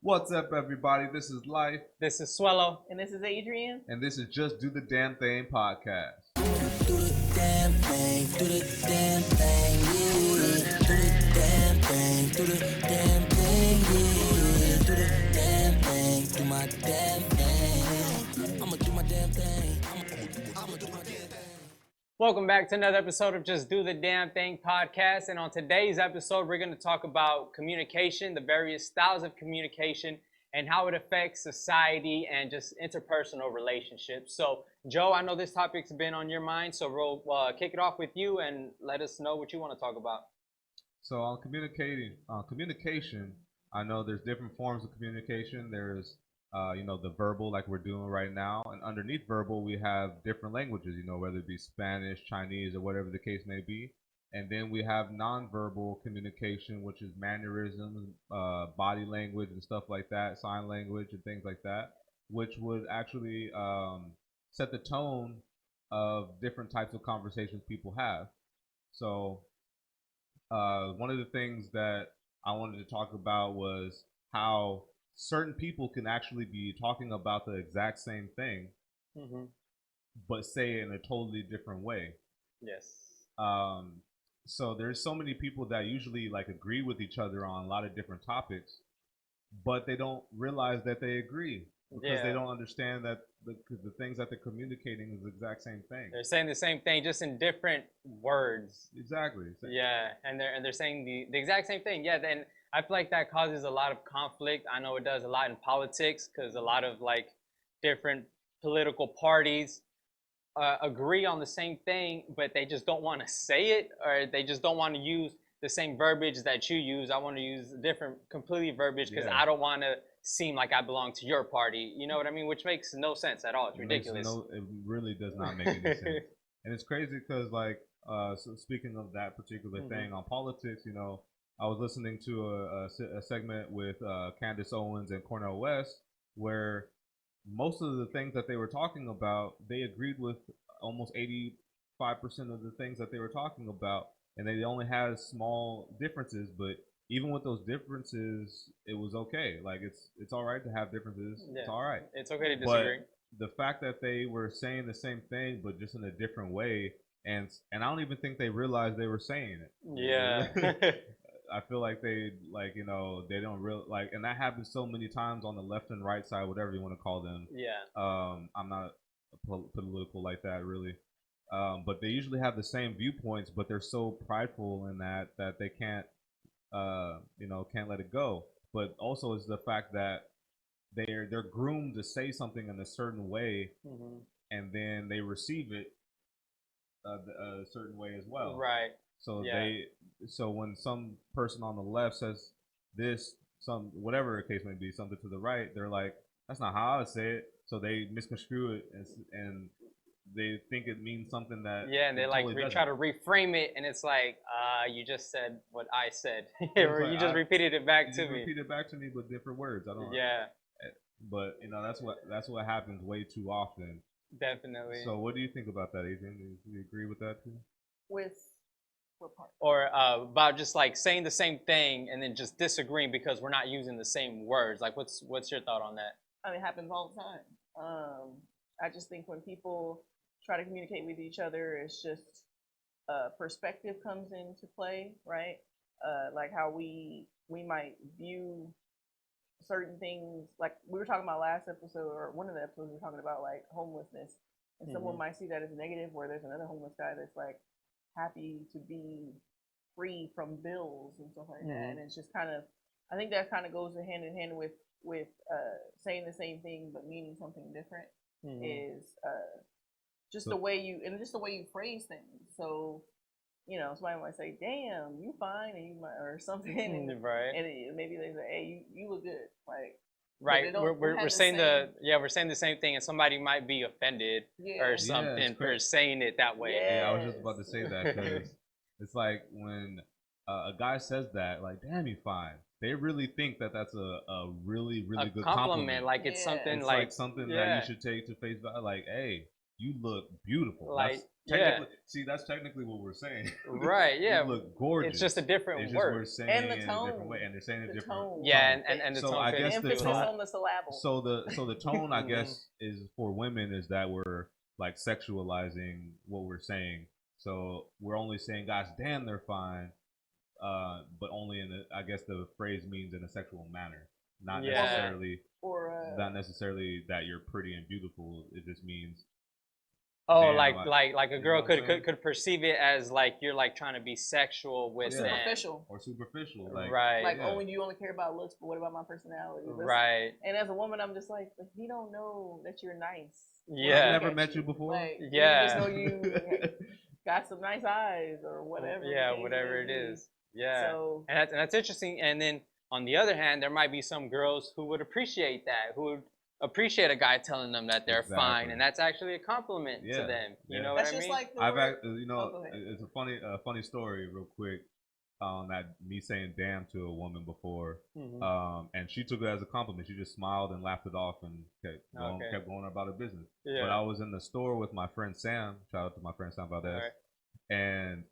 What's up, everybody? This is Life, This is Suelo. And this is Adrian. and this is Just Do the Damn Thing podcast. Do the damn thing, do the damn thing, yeah. Do the damn thing, do the damn thing, yeah. Do the damn thing, do my damn thing. I'ma do my damn thing. I'ma do my damn thing. Welcome back to another episode of Just Do the Damn Thing podcast. And on today's episode, we're going to talk about communication, the various styles of communication, and how it affects society and just interpersonal relationships. So, Joe, I know this topic's been on your mind, so we'll kick it off with you and let us know what you want to talk about. So on communication, I know there's different forms of communication. There's the verbal, like we're doing right now, and underneath verbal we have different languages, whether it be Spanish, Chinese, or whatever the case may be. And then we have nonverbal communication, which is mannerisms, body language and stuff like that, sign language and things like that, which would actually set the tone of different types of conversations people have. So one of the things that I wanted to talk about was how certain people can actually be talking about the exact same thing, but say it in a totally different way. Yes. So there's so many people that usually like agree with each other on a lot of different topics, but they don't realize that they agree because they don't understand that the things that they're communicating is the exact same thing. They're saying the same thing, just in different words. Exactly. Yeah, and they're saying the exact same thing. Yeah, then I feel like that causes a lot of conflict. I know it does a lot in politics because a lot of like different political parties agree on the same thing, but they just don't want to say it, or they just don't want to use the same verbiage that you use. I want to use different, completely verbiage because I don't want to seem like I belong to your party. You know what I mean? Which makes no sense at all. It's ridiculous. It really does not make any sense. And it's crazy because, like, so speaking of that particular thing on politics, I was listening to a segment with Candace Owens and Cornel West, where most of the things that they were talking about, they agreed with almost 85% of the things that they were talking about, and they only had small differences. But even with those differences, it was okay. Like it's all right to have differences. Yeah. It's all right. It's okay to disagree. But the fact that they were saying the same thing, but just in a different way, and I don't even think they realized they were saying it. Yeah. I feel like they they don't real like, and that happens so many times on the left and right side, whatever you want to call them. Yeah. I'm not political like that really, but they usually have the same viewpoints, but they're so prideful in that they can't can't let it go. But also is the fact that they're groomed to say something in a certain way, and then they receive it a certain way as well. Right. So when some person on the left says this, whatever the case may be, something to the right, they're like, that's not how I would say it. So they misconstrue it and they think it means something that and they like totally try to reframe it, and it's like, you just said what I said, or you just repeated it back to me. Repeat it back to me with different words. I don't. Yeah. But that's what happens way too often. Definitely. So what do you think about that, Adrian? Do you agree with that too? With what part? Or about just like saying the same thing and then just disagreeing because we're not using the same words. Like, what's your thought on that? I mean, it happens all the time. I just think when people try to communicate with each other, it's just perspective comes into play, right? Like how we might view certain things, like we were talking about last episode, or one of the episodes we were talking about, like homelessness, and someone might see that as negative, where there's another homeless guy that's like happy to be free from bills and stuff like that. And it's just kind of, I think that kind of goes hand in hand with saying the same thing but meaning something different. Is just the way you phrase things. So somebody might say, damn, you fine, and you might, or something, right, and maybe they say, hey, you look good, like, right. We're saying we're saying the same thing, and somebody might be offended or something for saying it that way. Yeah, I was just about to say that, because it's like when a guy says that, like, damn, you fine, they really think that that's a really good compliment. Like it's something it's like something that you should take to face value. Like, hey, you look beautiful. Like, That's technically, see, that's technically what we're saying. Right, yeah. You look gorgeous. It's just a different It's just word. we're saying And the it in a different tone. way, and they're saying it The different. tone. Yeah, tone. and the So tone I fit guess into the emphasis tone- on the syllable. So the tone, I guess, is for women is that we're like sexualizing what we're saying. So we're only saying, "Gosh, damn, they're fine," but only in the, I guess the phrase means in a sexual manner, not Yeah. necessarily Or not necessarily that you're pretty and beautiful. It just means Oh, damn, like a you know girl what I'm could, saying? could perceive it as like you're like trying to be sexual with them. superficial. or superficial, like Right. Like, yeah. oh, you only care about looks, but what about my personality? That's- Right. And as a woman, I'm just like, but he don't know that you're nice. Yeah. I've never Look at met you before. Like, he Yeah. just know you got some nice eyes or whatever. the Yeah, case whatever it may be. is. Yeah. So And that's interesting. And then on the other hand, there might be some girls who would appreciate that, who would appreciate a guy telling them that they're fine, Exactly. and that's actually a compliment to Yeah, them. You yeah. know that's what I just mean? like the I've word- you Oh, know, go ahead. it's a funny story, real quick. That me saying "damn" to a woman before, Mhm. and she took it as a compliment. She just smiled and laughed it off and Okay. kept going about her business. Yeah. But I was in the store with my friend Sam. Shout out to my friend Sam Valdez. Alright. And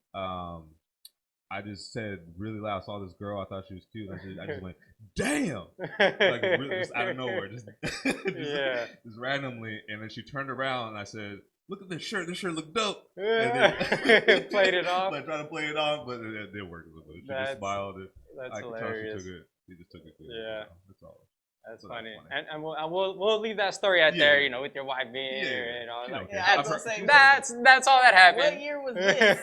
I just said really loud. I saw this girl. I thought she was cute. I just went, "Damn!" Like really, just out of nowhere, just Yeah. just randomly. And then she turned around and I said, "Look at this shirt. This shirt look dope." Played it off. Like trying to play it off, but it didn't work. She That's- just smiled. That's I could tell hilarious. she just took it. Good, Yeah. That's all. That's So funny. that's funny. And we'll leave that story out there, Yeah. you know, with your wife being here, Yeah. you know. She Like, don't care. Yeah, I I've was gonna heard- say, she's that's all that happened. what year was this?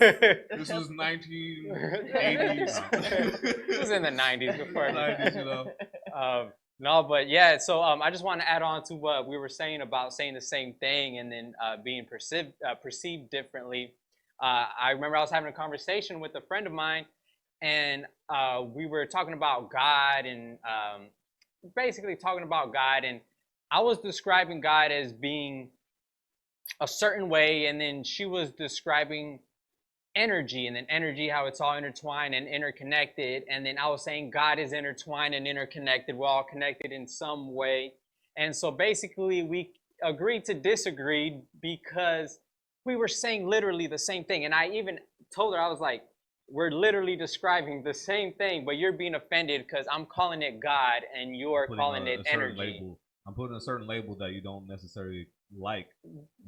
This was 1980s. It was in the 90s before. 90s, you know. No, but yeah, so I just want to add on to what we were saying about saying the same thing and then being perceived differently. I remember I was having a conversation with a friend of mine, and we were talking about God and basically talking about God, and I was describing God as being a certain way, and then she was describing energy, and then energy, how it's all intertwined and interconnected, and then I was saying God is intertwined and interconnected. We're all connected in some way, and so basically we agreed to disagree because we were saying literally the same thing. And I even told her, I was like, we're literally describing the same thing, but you're being offended because I'm calling it God and you're Putting calling a it certain energy. label. I'm putting a certain label that you don't necessarily like.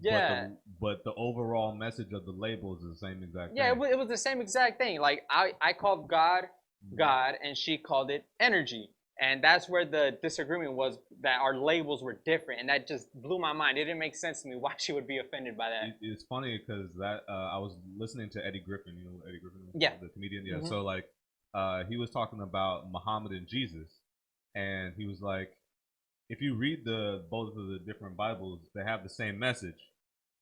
Yeah. But the overall message of the label is the same exact Yeah, thing. it was the same exact thing. Like I called God, God, and she called it energy. And that's where the disagreement was, that our labels were different. And that just blew my mind. It didn't make sense to me why she would be offended by that. It's funny because that I was listening to Eddie Griffin. You know Eddie Griffin? Yeah. The comedian. Yeah. Mhm. So like he was talking about Muhammad and Jesus, and he was like, if you read both of the different Bibles, they have the same message,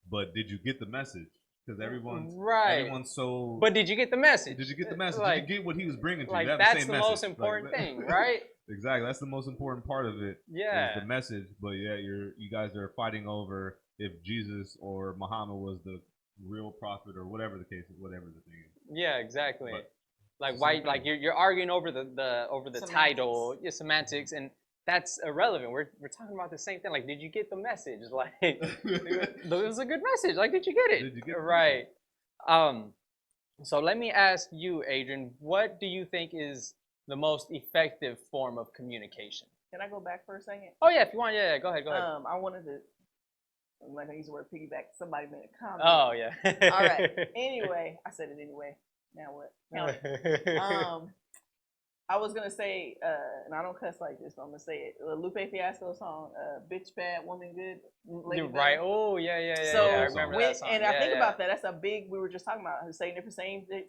but did you get the message? Because everyone's so. But did you get the message? Did you get the message? Like, did you get what he was bringing to you? like They have that's the, same the message. most important Like, thing, right? Exactly. That's the most important part of it. Yeah. Is the message. But yeah, you guys are fighting over if Jesus or Muhammad was the real prophet or whatever the case is, whatever the thing is. Yeah, exactly. But like it's why? something. Like you're arguing over the Semantics. title, your semantics, and that's irrelevant. We're talking about the same thing. Like, did you get the message? Like, it was a good message. Like, did you get it? Did you get the right? So let me ask you, Adrian, what do you think is the most effective form of communication? Can I go back for a second? Oh yeah, if you want, yeah, go ahead. I wanted to, I'm not gonna use the word piggyback. Somebody made a comment. Oh yeah. All right. Anyway, I said it anyway. Now what? Count it. I was gonna say, and I don't cuss like this, so I'm gonna say it. Lupe Fiasco song, "Bitch Bad, Woman Good." Lady You're Bad. right. Oh yeah. So I remember that song. and yeah, I think yeah. about that. That's a big. We were just talking about saying the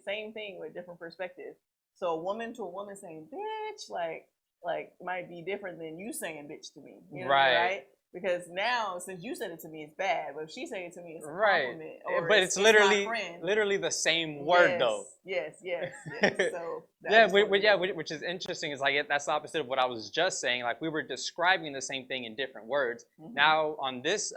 same thing with different perspectives. So a woman to a woman saying "bitch" like might be different than you saying "bitch" to me. You know, right? Because now, since you said it to me, it's bad. But if she said it to me, it's a compliment. Or but it's my literally friend. the same word though. Yes. So Yeah, which is interesting. Is like that's the opposite of what I was just saying. Like we were describing the same thing in different words. Mhm. Now on this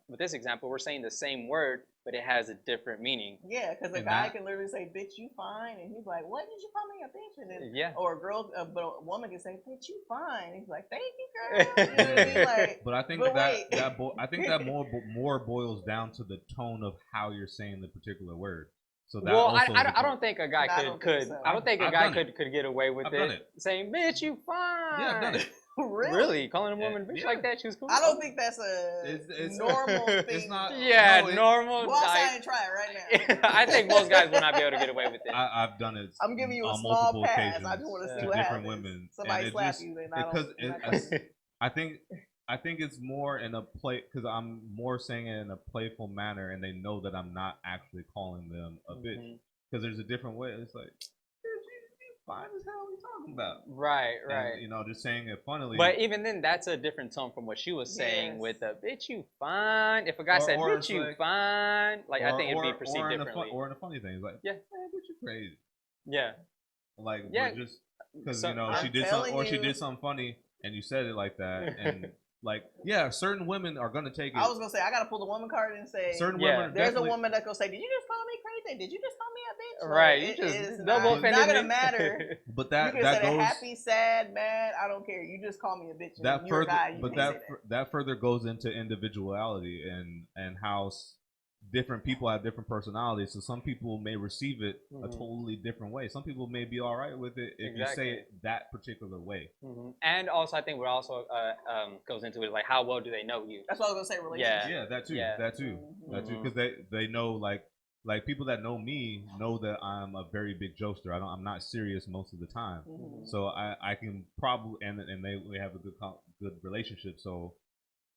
with this example, we're saying the same word, but it has a different meaning. Yeah, because a And guy that- can literally say, "Bitch, you fine," and he's like, "What did you call me a bitch?" And then, Yeah. or a girl, but a woman can say, "Bitch, you fine." And he's like, "Thank you, girl. You know what I mean? Like, But I think but that wait. I think that more boils down to the tone of how you're saying the particular word. So that Well, also I don't think a guy No, I don't think so. I don't think a I've guy done it. could get away with I've done it, it. saying, "Bitch, you fine." Yeah, I've done it. Really? Calling a woman bitch Yeah. like that, she was cool. I don't think that's a It's normal thing. It's not. Yeah, no, normal. Go outside and try it right now. I think most guys will not be able to get away with it. I've done it. I'm giving you a on small multiple pass. occasions I just want to see to what different happens. women. Somebody and it slap just, you, then I because don't. I'm not coming. I think it's more in a play because I'm more saying it in a playful manner, and they know that I'm not actually calling them a bitch. Because there's a different way. It's like, you fine as hell. What are you talking about? Right. And, you know, just saying it funnily. But even then, that's a different tone from what she was saying Yes. with the bitch you fine. If a guy said or bitch it's you like- fine, like I think it'd be perceived or in differently. or in a funny thing, it's like, Yeah. man, bitch, you crazy. Yeah. Like, Yeah. but just because So- you know I'm she did telling something, or she you. did something funny, and you said it like that, and like, yeah, certain women are gonna take it. I was gonna say I gotta pull the woman card and say Certain Yeah. women, are there's a definitely- woman that gonna say, "Did you just call me crazy? Did you just call me a bitch?" Right. Like, You just it's double not, offended not gonna me. matter. But You that can that say goes happy, sad, mad. I don't care. You just call me a bitch. And that you're further, a guy. You but can't say that further goes into individuality and how different people have different personalities. So some people may receive it a totally different way. Some people may be all right with it if you say it that particular way. And also, I think what also goes into it like how well do they know you? That's what I was gonna say. Relationship. Yeah, that too. Yeah. That too. That too. Because they know like people that know me know that I'm a very big jokester. I'm not serious most of the time. So I can probably and we have a good relationship. So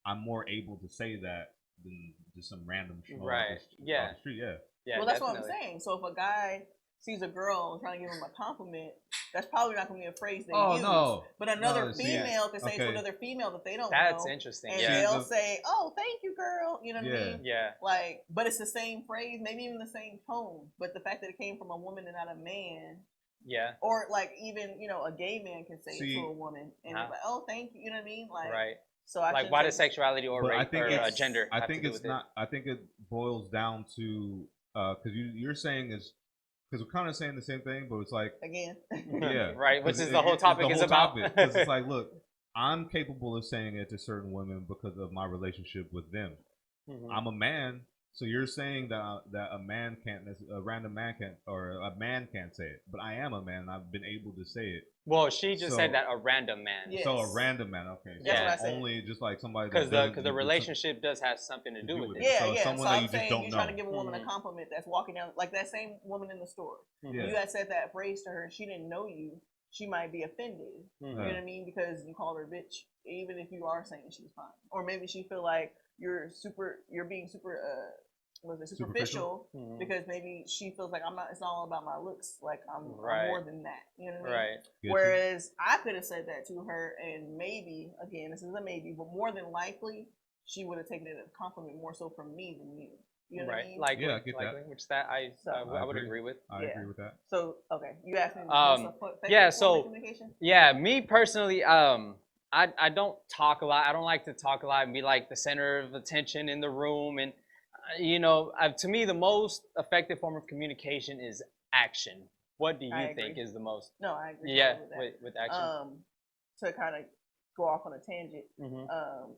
I'm more able to say that than just some random schmo Right. off Yeah. the street. Yeah. Yeah. Well, that's what I'm definitely. saying. So if a guy sees a girl and trying to give him a compliment, that's probably not gonna be a phrase they Oh use. no. But another No, see, female can say it to okay. another female that they don't That's know. interesting. And Yeah. they'll say, "Oh, thank you, girl." You know what I Yeah. mean? Yeah. Like, but it's the same phrase, maybe even the same tone. But the fact that it came from a woman and not a man, Yeah. or like even a gay man can say it See, to a woman, and it's like, "Oh, thank you." You know what I mean? Like, Right. so I Like shouldn't why say- does sexuality or But I race think or it's- gender I have think to do it's with not. I think it boils down to because you're saying is because we're kind of saying the same thing, but it's like again. it? yeah, Right. Which 'cause is the whole topic is about. Because it's like, look, I'm capable of saying it to certain women because of my relationship with them. I'm a man, so you're saying that a man can't, a random man can't, or a man can't say it. But I am a man, and I've been able to say it. Well, she just So- said that a random man. Yeah. So Yes. a random man, okay. That's what I said. Only just like somebody Because that the relationship does have something to do with it. Yeah, So yeah. someone So that I'm you just saying don't you're trying to know. give a woman a compliment that's walking down, like that same woman in the store. Yeah. You had said that phrase to her, and she didn't know you. She might be offended. You know what I mean? Because you called her bitch, even if you are saying she's fine, or maybe she feel like you're being super superficial because maybe she feels like I'm not. It's not all about my looks. Like I'm more than that. You know what I mean? Right. Whereas I could have said that to her, and maybe again, this is a maybe, but more than likely, she would have taken it as a compliment more so from me than you. You know what I Right. mean? Likely. Yeah, I get that. Likely, which that I would agree with. I agree with that. So okay, you asked me. Yeah, so- communication. Yeah, me personally, I don't talk a lot. I don't like to talk a lot and be like the center of attention in the room. And to me, the most effective form of communication is action. What do you I think agree. is the most? No, I agree. Yeah, with that. with action. To kind of go off on a tangent,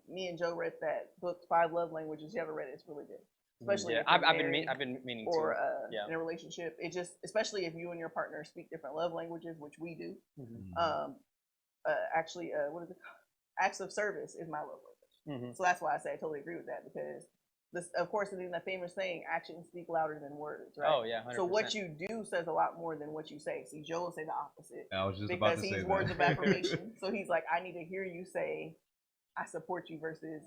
me and Joe read that book, Five Love Languages. You ever read it? It's really good. Especially yeah, if you're I've married been meaning or to. Yeah. in a relationship. It just, especially if you and your partner speak different love languages, which we do. Actually, what is it? Acts of service is my love language. So that's why I say I totally agree with that because this, of course, it is the famous saying, actions speak louder than words, right? Oh yeah. 100%. So what you do says a lot more than what you say. See, Joe will say the opposite I was just about because to say he's that. words of affirmation. So he's like, I need to hear you say, I support you versus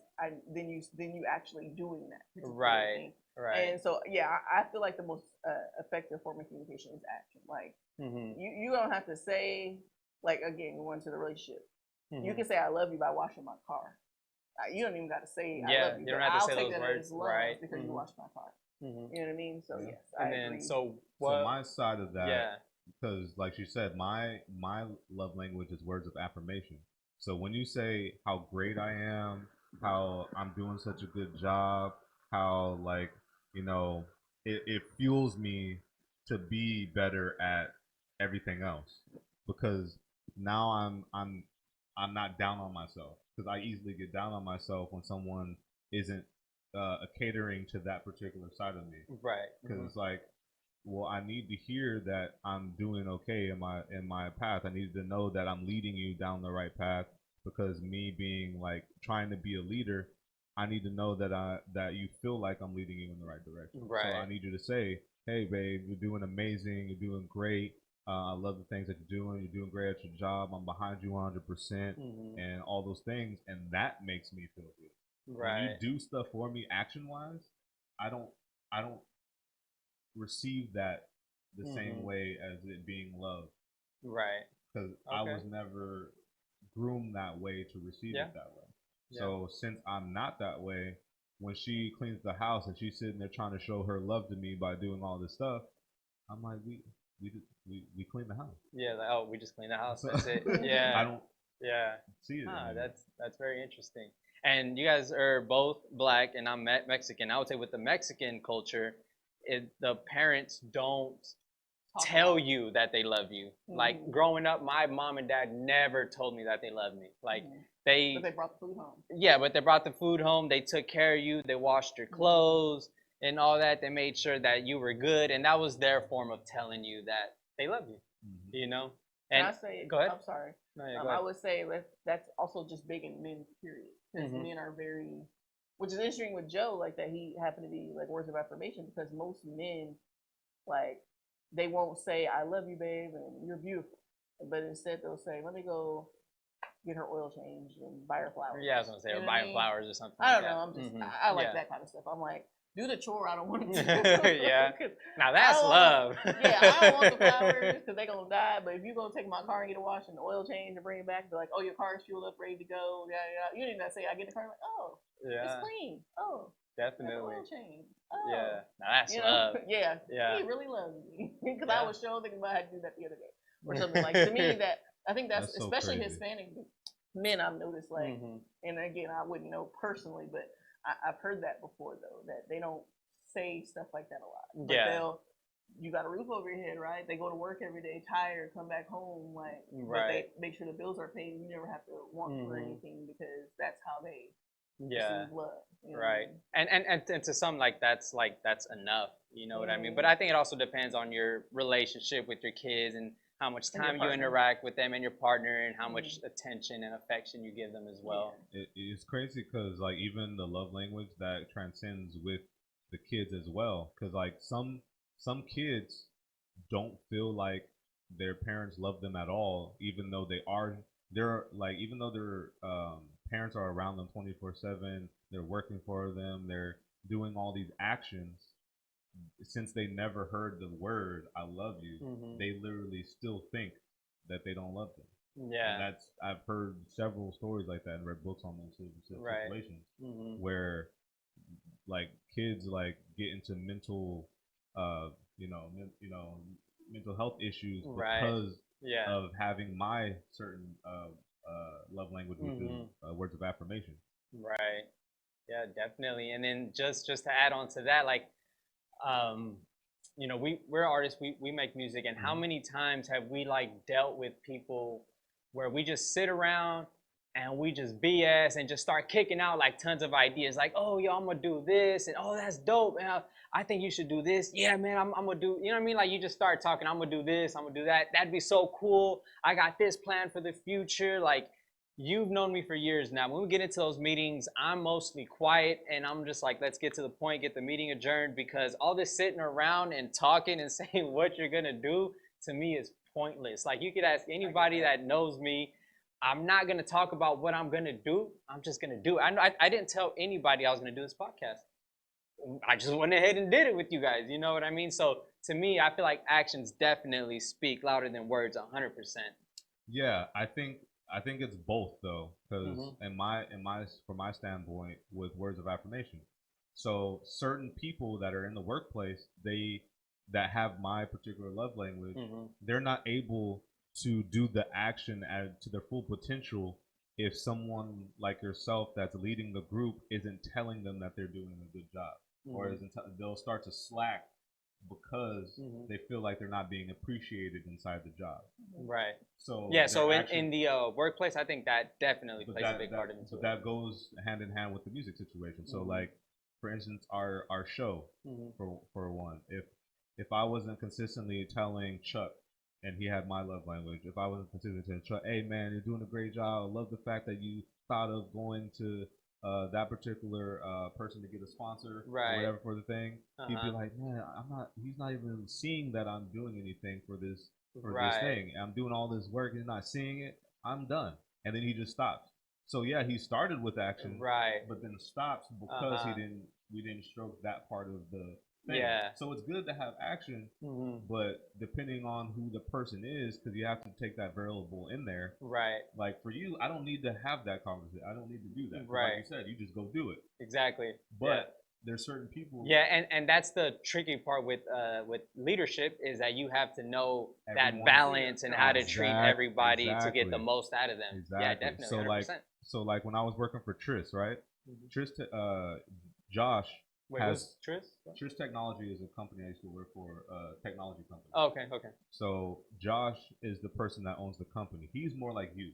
then you actually doing that. particular Right. thing. Right. And so yeah, I feel like the most effective form of communication is action. Like you don't have to say, like, again, going to the relationship. You can say I love you by washing my car. You don't even got to say I love you. you don't but have to I'll say take those that words, as love right? because you washed my car. You know what I mean? So yes, I And agree. then so So my side of that, yeah. because like she said, my love language is words of affirmation. So when you say how great I am, how I'm doing such a good job, how like it fuels me to be better at everything else because now I'm not down on myself, because I easily get down on myself when someone isn't catering to that particular side of me. Right. Because it's like, well, I need to hear that I'm doing okay in my path. I need to know that I'm leading you down the right path, because me being like trying to be a leader, I need to know that you feel like I'm leading you in the right direction. Right. So I need you to say, "Hey, babe, you're doing amazing. You're doing great. I love the things that you're doing. You're doing great at your job. I'm behind you 100%, and all those things." And that makes me feel good. Right. When you do stuff for me, action wise, I don't receive that the same way as it being love. Right. Because I was never groomed that way to receive it that way. So since I'm not that way, when she cleans the house and she's sitting there trying to show her love to me by doing all this stuff, I'm like, we clean the house. Yeah, like, oh, we just cleaned the house. That's it. Yeah. I don't see it. That's very interesting. And you guys are both black, and I'm Mexican. I would say with the Mexican culture, the parents don't tell you that they love you. Like growing up, my mom and dad never told me that they loved me. Like But they brought the food home. Yeah, but they brought the food home. They took care of you. They washed your clothes and all that. They made sure that you were good, and that was their form of telling you that they love you. You know. And I say, go ahead. I'm sorry. No, yeah, go ahead. I would say that's also just big in men, period. Because men are very, which is interesting with Joe, like that he happened to be like words of affirmation, because most men, like, they won't say I love you, babe, and you're beautiful, but instead they'll say, let me go get her oil changed and buy her flowers. Yeah, I was gonna say, or buy her flowers or something. I don't know. I'm just I like that kind of stuff. I'm like, do the chore I don't want to do. Yeah. Now that's love. I don't want the flowers because they're going to die. But if you're going to take my car and get a wash and the oil change and bring it back, be like, oh, your car's fueled up, ready to go. Yeah, yeah. You didn't even say, I get in the car, like, oh, it's clean. Oh, definitely. Oil change. Oh. Yeah. Now that's love. Yeah. He really loves me. Because I was sure thinking about how to do that the other day. Or something like, to me, I think that's so especially crazy. Hispanic men, I've noticed, like, and again, I wouldn't know personally, but I've heard that before, though, that they don't say stuff like that a lot. But you got a roof over your head, right? They go to work every day, tired, come back home, like, but they make sure the bills are paid. You never have to want for anything, because that's how they receive love. You know what I mean? And to some, that's enough. You know what I mean? But I think it also depends on your relationship with your kids and how much time you interact with them and your partner, and how much attention and affection you give them as well. It's crazy because, like, even the love language that transcends with the kids as well, because like some kids don't feel like their parents love them at all, even though even though their parents are around them 24/7, they're working for them, they're doing all these actions. Since they never heard the word "I love you," they literally still think that they don't love them. Yeah, and I've heard several stories like that and read books on those situations where, like, kids like get into mental, mental health issues because of having my certain love language, which is words of affirmation. Right. Yeah, definitely. And then just to add on to that, like, we're artists, we make music, and how many times have we like dealt with people where we just sit around and we just BS and just start kicking out like tons of ideas, like, oh, yo, I'm gonna do this, and oh, that's dope, and I think you should do this. Yeah, man, I'm gonna do, you know what I mean? Like, you just start talking, I'm gonna do this, I'm gonna do that. That'd be so cool. I got this plan for the future. Like, you've known me for years now. When we get into those meetings, I'm mostly quiet, and I'm just like, let's get to the point, get the meeting adjourned, because all this sitting around and talking and saying what you're gonna do, to me, is pointless. Like, you could ask anybody that knows me. I'm not gonna talk about what I'm gonna do. I'm just gonna do it. I didn't tell anybody I was gonna do this podcast. I just went ahead and did it with you guys. You know what I mean? So to me, I feel like actions definitely speak louder than words 100%. Yeah, I think it's both, though, because from my standpoint, with words of affirmation, so certain people that are in the workplace, that have my particular love language, they're not able to do the action to their full potential if someone like yourself that's leading the group isn't telling them that they're doing a good job, or they'll start to slack because they feel like they're not being appreciated inside the job. Right. So yeah, so in the workplace, I think that definitely plays a big part into so it. that goes hand in hand with the music situation. So like, for instance, our show, for one, if I wasn't consistently telling Chuck, and he had my love language, if I wasn't consistently telling Chuck, hey man, you're doing a great job, I love the fact that you thought of going to that particular person to get a sponsor or whatever for the thing, he'd be like, man, he's not even seeing that I'm doing anything for this thing. I'm doing all this work, he's not seeing it, I'm done. And then he just stops. So yeah, he started with action, but then stops because we didn't stroke that part of the thing. Yeah. So it's good to have action, but depending on who the person is, because you have to take that variable in there. Right. Like for you, I don't need to have that conversation. I don't need to do that. Right. Like you said, you just go do it. Exactly. But there's certain people. Yeah, and that's the tricky part with leadership, is that you have to know that balance and how to treat everybody to get the most out of them. Exactly. Yeah, definitely. So like when I was working for Tris, right? Josh. Wait, what's Tris? Tris Technology is a company I used to work for, technology company. Oh, okay. So Josh is the person that owns the company. He's more like you.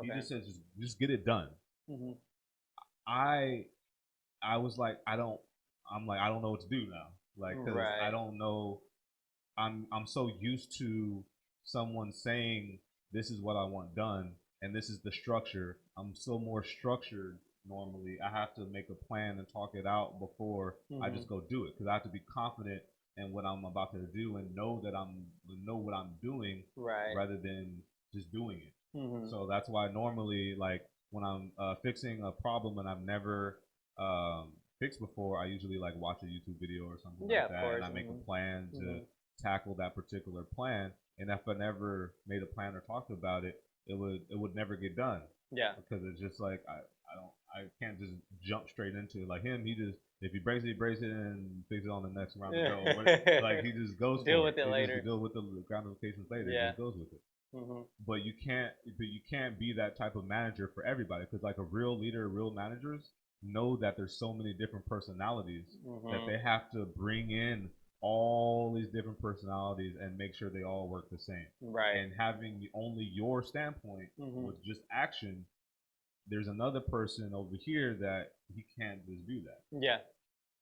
He just says, just get it done. I was like, I don't know what to do now. Like, cause I don't know. I'm so used to someone saying, this is what I want done, and this is the structure. I'm so more structured. Normally, I have to make a plan and talk it out before I just go do it, because I have to be confident in what I'm about to do and know what I'm doing, rather than just doing it. So that's why normally, like when I'm fixing a problem and I've never fixed before, I usually like watch a YouTube video or something like that, and I make a plan to tackle that particular plan. And if I never made a plan or talked about it, it would never get done. Yeah, because it's just like I can't just jump straight into it. Like him, he just, if he breaks it, he breaks it and fix it on the next round of go. Like he just goes deal with it later. Deal with the ramifications later. Yeah. He just goes with it. But you can't be that type of manager for everybody, because like a real leader, real managers know that there's so many different personalities that they have to bring in all these different personalities and make sure they all work the same. Right. And having only your standpoint with just action, there's another person over here that he can't just do that. Yeah,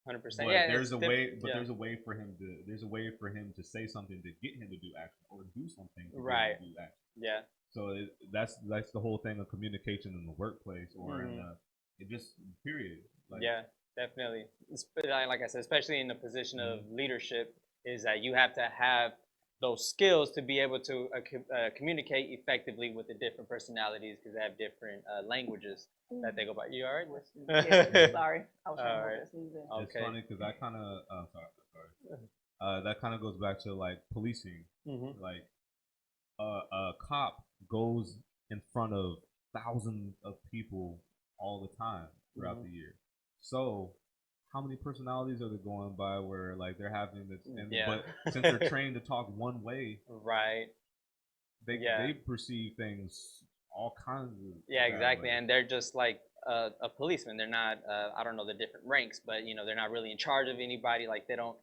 100%. But yeah, there's a way. But there's a way for him to say something to get him to do action, or do something to get him to do action. Yeah. So that's the whole thing of communication in the workplace, or in just period. Like, yeah, definitely. Like I said, especially in the position of leadership, is that you have to have those skills to be able to communicate effectively with the different personalities, because they have different languages that they go by. You all right? Yeah, sorry, I was trying to sneeze in. It's funny because I kind of sorry. That kind of goes back to like policing. Like a cop goes in front of thousands of people all the time throughout the year. So how many personalities are they going by where like they're having this, but since they're trained to talk one way, they perceive things all kinds of exactly ways. And they're just like a policeman. They're not I don't know the different ranks, but you know, they're not really in charge of anybody. Like they don't,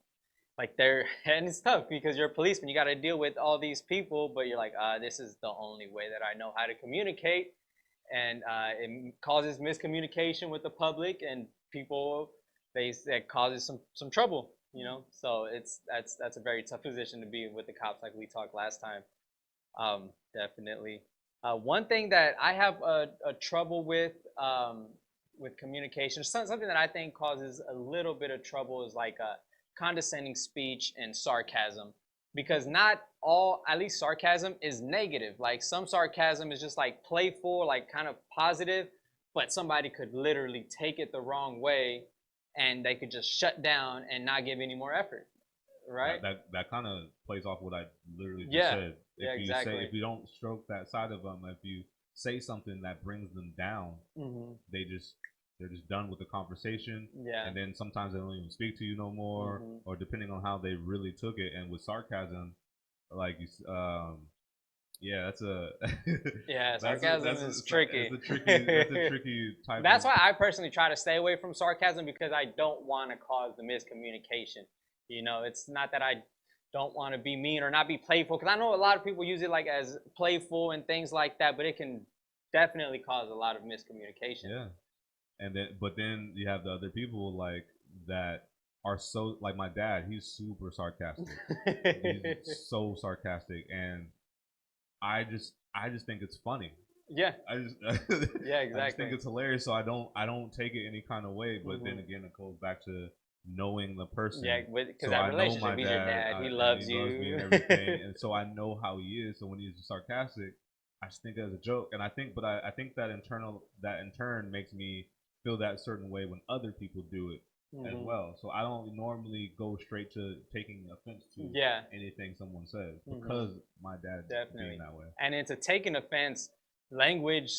like they're, and it's tough because you're a policeman, you got to deal with all these people, but you're like, this is the only way that I know how to communicate, and it causes miscommunication with the public and people. That causes some trouble, you know. So that's a very tough position to be with the cops, like we talked last time. Definitely. One thing that I have a trouble with communication, something that I think causes a little bit of trouble, is like a condescending speech and sarcasm. Because not all, at least sarcasm, is negative. Like some sarcasm is just like playful, like kind of positive, but somebody could literally take it the wrong way, and they could just shut down and not give any more effort, right? That kind of plays off what I literally just said. Exactly. If you don't stroke that side of them, if you say something that brings them down, they're just done with the conversation. Yeah. And then sometimes they don't even speak to you no more, or depending on how they really took it. And with sarcasm, like you, that's a sarcasm is tricky. That's a tricky type. That's why I personally try to stay away from sarcasm, because I don't want to cause the miscommunication. You know, it's not that I don't want to be mean or not be playful, because I know a lot of people use it like as playful and things like that, but it can definitely cause a lot of miscommunication. Yeah. And then you have the other people like that are so like my dad. He's super sarcastic. He's so sarcastic, and I just think it's funny. Yeah. I just Yeah, I just exactly. think it's hilarious. So I don't take it any kind of way. But then again, it goes back to knowing the person. Yeah, because So that I know relationship, my he's your dad. He loves and he loves me you. and everything, and so I know how he is. So when he's sarcastic, I just think it as a joke, and I think that in turn makes me feel that certain way when other people do it as well. So I don't normally go straight to taking offense to Yeah. anything someone says because my dad Definitely. being that way. And into taking offense, language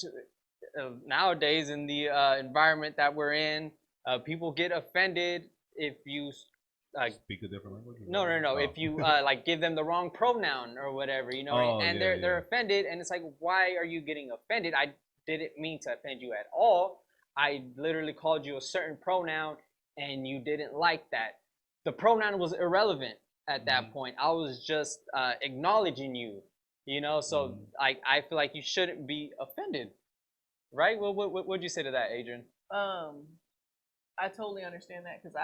nowadays in the environment that we're in, people get offended if you Speak a different language? no. Oh. If you like give them the wrong pronoun or whatever, you know, Oh, and yeah, they're offended, and it's like, why are you getting offended? I didn't mean to offend you at all. I literally called you a certain pronoun, and you didn't like that. The pronoun was irrelevant at that point. I was just acknowledging you, you know. So I feel like you shouldn't be offended, right? What'd you say to that, Adrian? I totally understand that because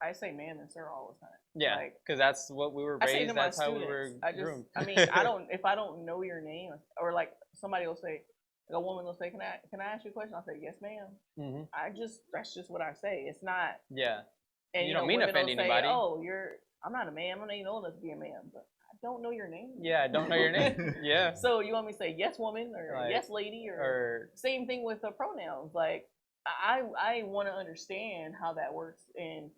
I say man and sir all the time. Yeah, Like, because that's what we were I say raised. to my That's how we were students. I just, groomed. I mean, if I don't know your name, or like somebody will say, like a woman will say, can I ask you a question? I'll say, yes, ma'am. That's just what I say. It's not. Yeah. And You don't mean to women will offend say, anybody. oh, I'm not a man. I'm not even old enough to be a man, but I don't know your name. Yeah, I don't know your name. Yeah. So you want me to say yes, woman, or Like, yes, lady, or same thing with the pronouns. Like I want to understand how that works, and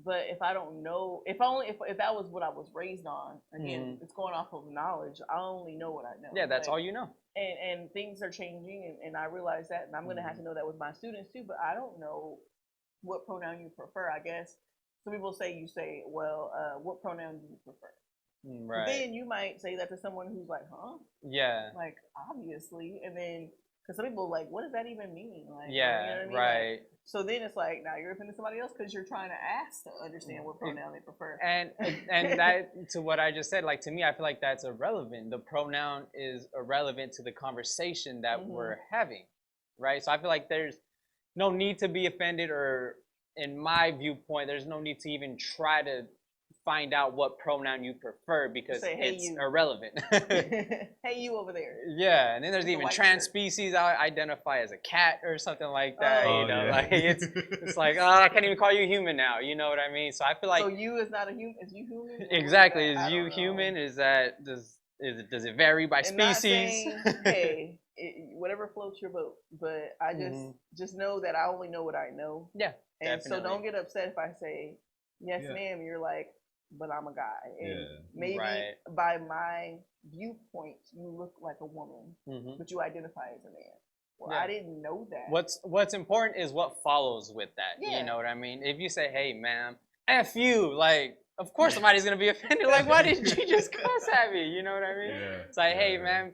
but if I don't know, if that was what I was raised on, again, it's going off of knowledge. I only know what I know. Yeah, that's all you know. And things are changing, and I realize that, and I'm gonna have to know that with my students too. But I don't know what pronoun you prefer. I guess some people say well, what pronoun do you prefer? Right. Then you might say that to someone who's like, huh? Yeah. Like, obviously. And then, because some people are like, what does that even mean? Like, yeah, you know what I mean? right. Like, so then it's like, now you're offending somebody else because you're trying to ask to understand what pronoun they prefer. And that, to what I just said, like, to me, I feel like that's irrelevant. The pronoun is irrelevant to the conversation that we're having, right? So I feel like there's no need to be offended, or in my viewpoint, there's no need to even try to find out what pronoun you prefer, because Say, hey, it's you. irrelevant. Hey, you over there. Yeah, and then there's The even white trans shirt. species I identify as a cat or something like that. Oh, you know, yeah. like it's like, oh, I can't even call you human now. You know what I mean? So I feel like So you is not a human. Is you human? Or exactly. Is Is you human? Is that does it vary by and species? Not saying, hey, whatever floats your boat. But I just know that I only know what I know. Yeah, And definitely. so don't get upset if I say yes, ma'am. You're like, but I'm a guy. And maybe by my viewpoint, you look like a woman, but you identify as a man. Well, I didn't know that. What's important is what follows with that. Yeah. You know what I mean? If you say, "Hey, ma'am, F you," like, of course somebody's gonna be offended. Like, why did you just cuss at me? You know what I mean? Yeah. It's like, hey, ma'am,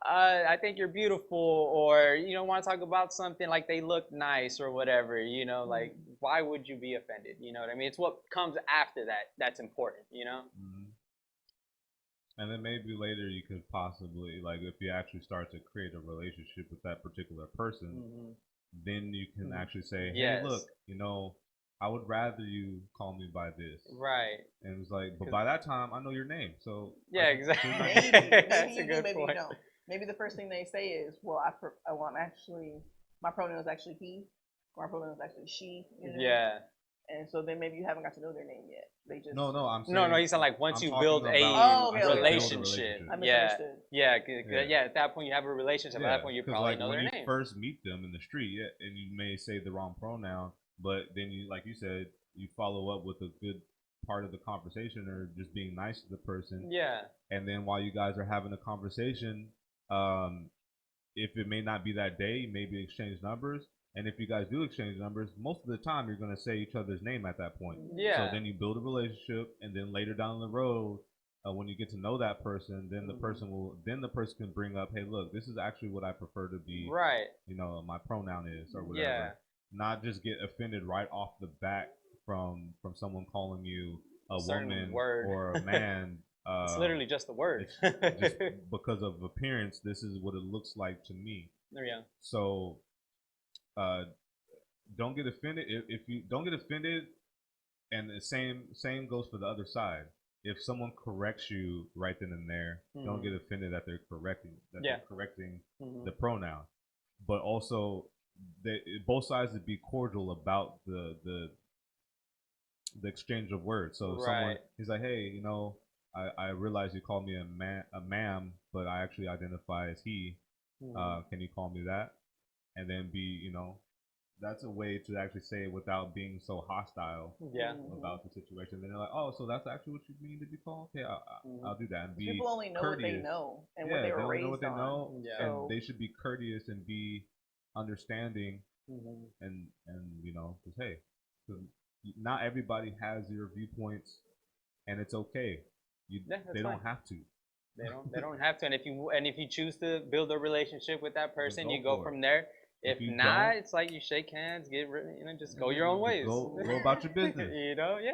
I think you're beautiful, or you know, want to talk about something, like they look nice or whatever. You know, like, why would you be offended? You know what I mean? It's what comes after that that's important. You know. And then maybe later you could possibly, like, if you actually start to create a relationship with that particular person, then you can actually say, hey, look, you know, I would rather you call me by this. Right. And it's like, but by that time, I know your name. So yeah, exactly. Maybe you do, maybe point. you don't. Maybe the first thing they say is, well, I'm actually, my pronoun is actually he, my pronoun is actually she. You know? Yeah. And so then maybe you haven't got to know their name yet. They just no, I'm saying, no. He said, like, once you build a relationship. I misunderstood. Yeah. At that point you have a relationship. At that point you probably like, know their when name. you first meet them in the street, and you may say the wrong pronoun, but then you, like you said, you follow up with a good part of the conversation, or just being nice to the person. Yeah. And then while you guys are having a conversation, if it may not be that day, maybe exchange numbers. And if you guys do exchange numbers, most of the time you're going to say each other's name at that point. Yeah. So then you build a relationship, and then later down the road, when you get to know that person, then the person can bring up, hey, look, this is actually what I prefer to be. Right. You know, my pronoun is, or whatever. Yeah. Not just get offended right off the bat from someone calling you a certain woman word. or a man. It's literally just a word. It's just because of appearance. This is what it looks like to me. Yeah. So, don't get offended. If you don't get offended, and the same goes for the other side. If someone corrects you right then and there, don't get offended that they're correcting the pronoun. But also, both sides would be cordial about the exchange of words. So if someone he's like, hey, I realize you called me a ma'am, but I actually identify as he. Can you call me that? And then that's a way to actually say it without being so hostile about the situation. Then they're like, oh, so that's actually what you mean to be called? Okay, I'll do that. And be people only know courteous. what they know and what they were raised know what they on. know, Yeah. and they should be courteous and be understanding, and because hey, not everybody has your viewpoints, and it's okay. They don't have to. They don't have to. And if you choose to build a relationship with that person, you go from there. If not, it's like you shake hands, get rid, just go your own ways. Go about your business.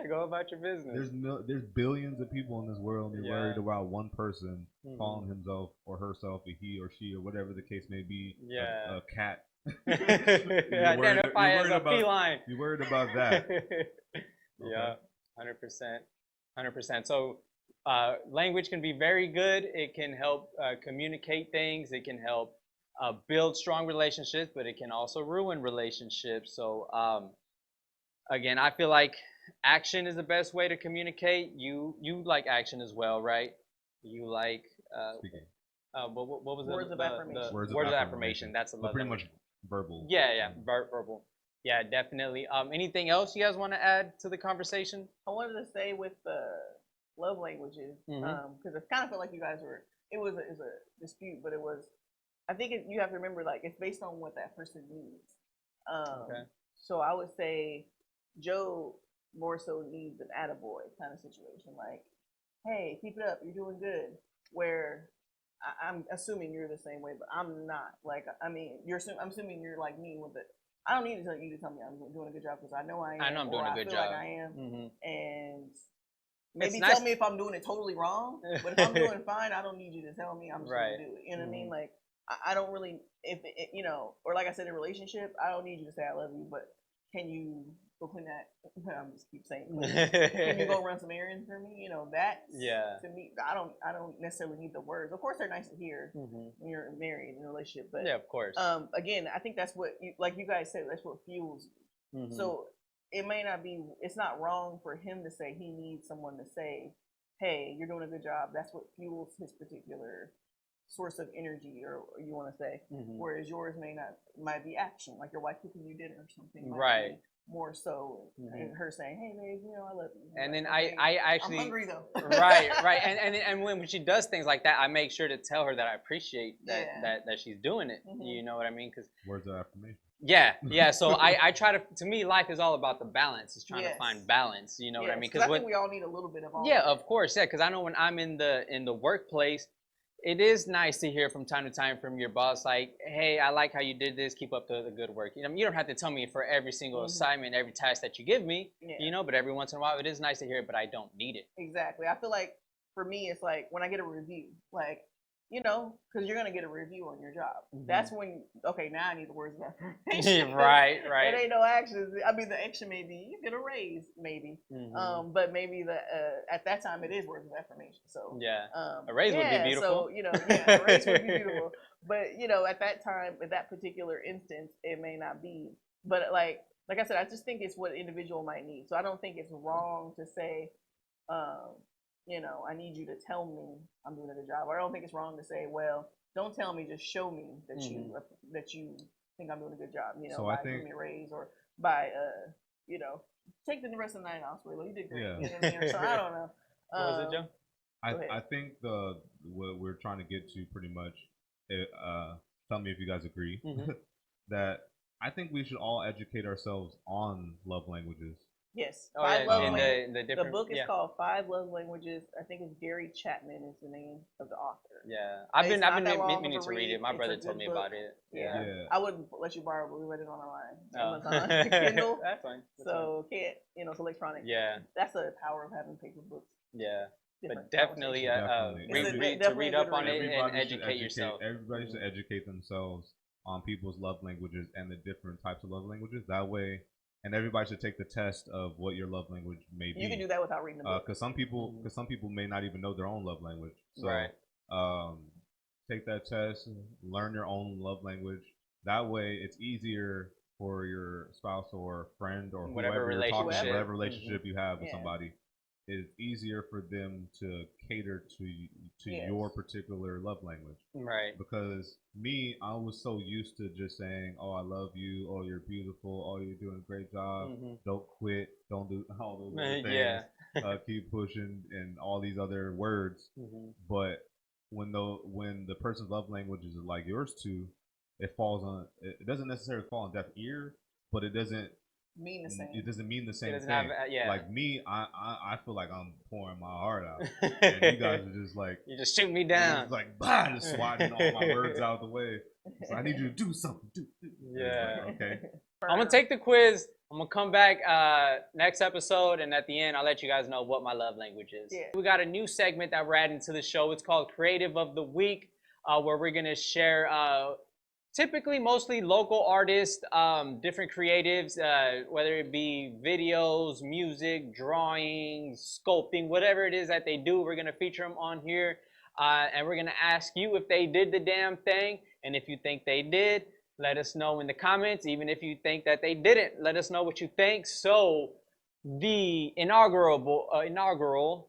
Go about your business. There's billions of people in this world, and you're worried about one person calling himself or herself a he or she or whatever the case may be. A cat. Identify as a feline. You're worried about that. Yeah, 100%. So, language can be very good. It can help communicate things. It can help build strong relationships, but it can also ruin relationships. So, again, I feel like action is the best way to communicate. You like action as well, right? You like speaking. What was Words of affirmation. Words of affirmation. That's but pretty much verbal. Yeah, verbal. Yeah, definitely. Anything else you guys want to add to the conversation? I wanted to say with the love languages, because I kind of felt like you guys were. It was a dispute, but it was. I think you have to remember, like, it's based on what that person needs. So I would say Joe more so needs an attaboy kind of situation. Like, hey, keep it up, you're doing good. Where I'm assuming you're the same way, but I'm not. Like, I mean, I'm assuming you're like me with it. I don't need to tell you to tell me I'm doing a good job because I know I am. I know I'm doing a good job. Like I am. And maybe tell me if I'm doing it totally wrong. But if I'm doing fine, I don't need you to tell me. I'm just going to do it. You know what I mean? Like, I don't really, or like I said, in a relationship, I don't need you to say I love you, but can you go clean that? I'm just keep saying, can you go run some errands for me? That to me, I don't necessarily need the words. Of course, they're nice to hear when you're married in a relationship, but yeah, of course. Again, I think that's what like you guys said, that's what fuels you. So it may not be, it's not wrong for him to say he needs someone to say, hey, you're doing a good job. That's what fuels his particular source of energy, or you want to say, whereas yours might be action, like your wife cooking you dinner or something, right? More so, and her saying, "Hey, babe, I love you." And then I actually, I'm hungry though. right, and when she does things like that, I make sure to tell her that I appreciate that she's doing it. You know what I mean? Because words of affirmation. Yeah. So I try to me, life is all about the balance. It's trying to find balance. You know what I mean? Because I think we all need a little bit of all. Yeah, of course. Yeah, because I know when I'm in the workplace, it is nice to hear from time to time from your boss, like, hey, I like how you did this. Keep up the good work. You don't have to tell me for every single assignment, every task that you give me, but every once in a while, it is nice to hear it, but I don't need it. Exactly. I feel like for me, it's like when I get a review, like, because you're going to get a review on your job. That's when, okay, now I need the words of affirmation. Right. It ain't no actions. I mean, the action may be, you get a raise, maybe. But maybe at that time, it is words of affirmation. So, a raise would be beautiful. So, a raise would be beautiful. But, at that time, at that particular instance, it may not be. But like I said, I just think it's what individual might need. So I don't think it's wrong to say, I need you to tell me I'm doing a good job. Or I don't think it's wrong to say, well, don't tell me, just show me that you think I'm doing a good job. So by giving me a raise or by take the rest of the night off. Suelo, you did great. Yeah. You know what I mean? So I don't know. What was it, Joe? I think what we're trying to get to pretty much. Tell me if you guys agree that I think we should all educate ourselves on love languages. Yes. Oh, Five yeah, love and languages. the The different. book is Yeah. called Five Love Languages. I think it's Gary Chapman is the name of the author. Yeah, I've It's been not that long meaning of a to read read. it. My It's a brother good told me book. about it. Yeah. Yeah. I wouldn't let you borrow, but we read it online. Oh. Amazon, Kindle. That's fine. That's So can't, it's electronic. fine. Yeah, That's the power of having paper books. yeah. Different But definitely, Definitely. It's to read definitely a up good on read. it and educate yourself. Everybody should educate themselves on people's love languages and the different types of love languages. That way, and everybody should take the test of what your love language may be. You can do that without reading the book. Because some people may not even know their own love language. So, Right. take that test, learn your own love language. That way, it's easier for your spouse or friend or Whatever whoever you're talking to, relationship. whatever relationship you have with Yeah. somebody. It's easier for them to cater to Yes. your particular love language. Right. Because me, I was so used to just saying, "Oh, I love you. Oh, you're beautiful. Oh, you're doing a great job. Mhm. Don't quit. Don't do all those other things. Yeah. Keep pushing," and all these other words. Mhm. But when the person's love language is like yours too, it falls on. It doesn't necessarily fall on deaf ear, but it doesn't Mean the same. It doesn't mean the same doesn't thing. have- yeah. Like me, I feel like I'm pouring my heart out, and you guys are just like, You just shoot me down. it's like, bah, just swatting all my words out of the way. So I need you to do something. Do. Yeah. Like, okay. I'm gonna take the quiz. I'm gonna come back next episode, and at the end, I'll let you guys know what my love language is. Yeah. We got a new segment that we're adding to the show. It's called Creative of the Week, where we're gonna share typically mostly local artists, different creatives, whether it be videos, music, drawing, sculpting, whatever it is that they do. We're gonna feature them on here, and we're gonna ask you if they did the damn thing, and if you think they did, let us know in the comments. Even if you think that they didn't, let us know what you think. So the inaugural,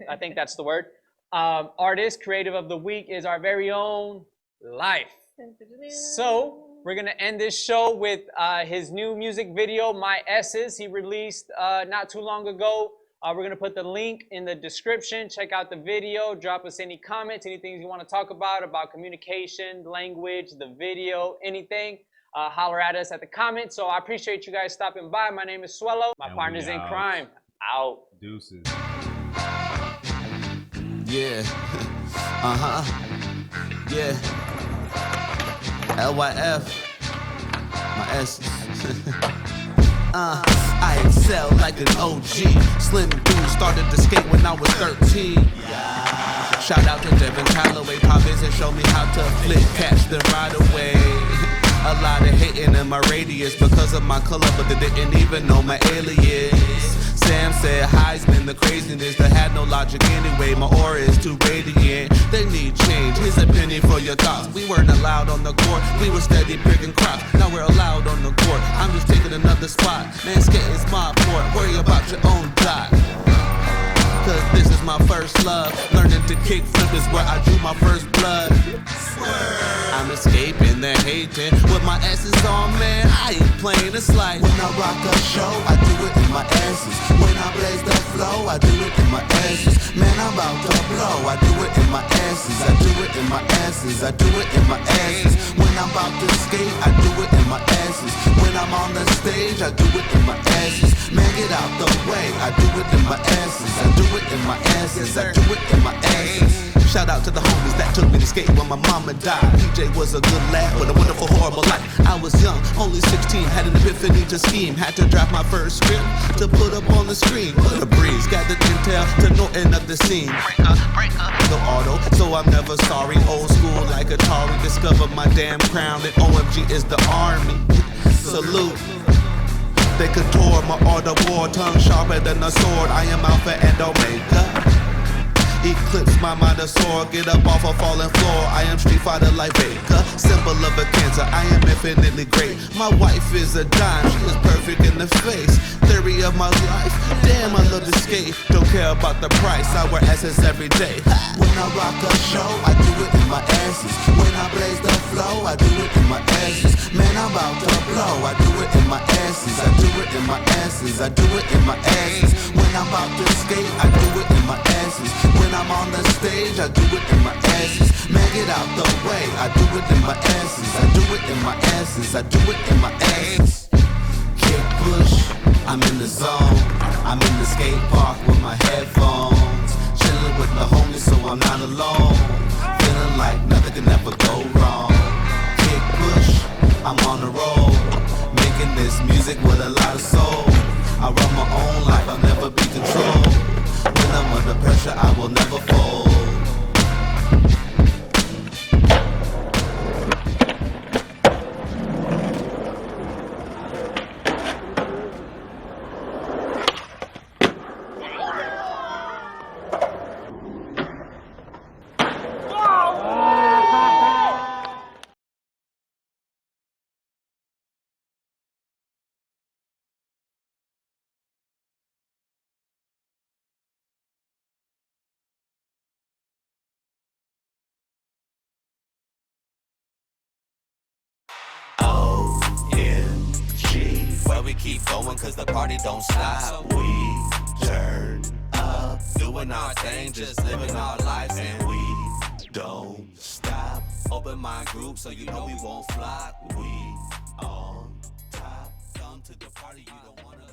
I think that's the word, artist creative of the week is our very own Life. So we're gonna end this show with his new music video, My S's. He released not too long ago. We're gonna put the link in the description. Check out the video. Drop us any comments, anything you want to talk about communication, language, the video, anything. Holler at us at the comments. So I appreciate you guys stopping by. My name is Suelo. My And partners we in out. crime. Out. Deuces. Yeah. Yeah. LYF. My S. I excel like an OG. Slim dude started to skate when I was 13. Shout out to Devin Calloway, Poppins, and show me how to flip, catch them right away. A lot of hating in my radius because of my color, but they didn't even know my alias. Sam said Heisman, the craziness that had no logic anyway. My aura is too radiant. They need change. Here's a penny for your thoughts. We weren't allowed on the court. We were steady picking crops. Now we're allowed on the court. I'm just taking another spot. Man, skating's my sport. Worry about your own dot. Cause this is my first love. Learning to kick flip is where I drew my first blood. I'm escaping the hating. With my S's on, man, I ain't playing. It's like when I rock a show, I do it in my S's. When I blaze the flow, I do it in my S's. Man, I'm about to blow. I do it in my S's. I do it in my S's. I do it in my S's. When I'm about to skate, I do it in my S's. When I'm on the stage, I do it in my S's. Man, get out the way. I do it in my S's. I do it in my S's. I do it in my S's. Shout out to the homies that took me to skate when my mama died. PJ was a good lad with a wonderful, horrible life. I was young, only 16, had an epiphany to scheme. Had to draft my first script to put up on the screen. Put a breeze, gathered intel to no end of the scene. Break up, no auto, so I'm never sorry. Old school like Atari, discovered my damn crown. And OMG is the army. Salute. They contour my art of war, tongue sharper than a sword. I am Alpha and Omega. Eclipse my mind a soar, get up off a falling floor. I am Street Fighter like Vega, symbol of a cancer. I am infinitely great. My wife is a dime, she is perfect in the face. Theory of my life, damn I love to skate. Don't care about the price, I wear S's every day. When I rock a show, I do it in my S's. When I blaze the flow, I do it in my S's. Man, I'm about to blow, I do it in my S's. I do it in my S's. I do it in my S's. When I'm about to skate, I do it in my S's. When I'm on the stage, I do it in my S's. Man, get out the way, I do it in my S's. I do it in my S's. I do it in my S's. Kick push, I'm in the zone. I'm in the skate park with my headphones, chilling with the homies so I'm not alone. Feeling like nothing can ever go wrong. Kick push, I'm on the road, making this music with a lot of soul. I run my own life, I'll never be controlled. When I'm under pressure, I will never fold. Well, we keep going cause the party don't stop. We turn up, doing our thing, just living our lives, and we don't stop. Open my group so you know we won't flop. We on top, come to the party, you don't wanna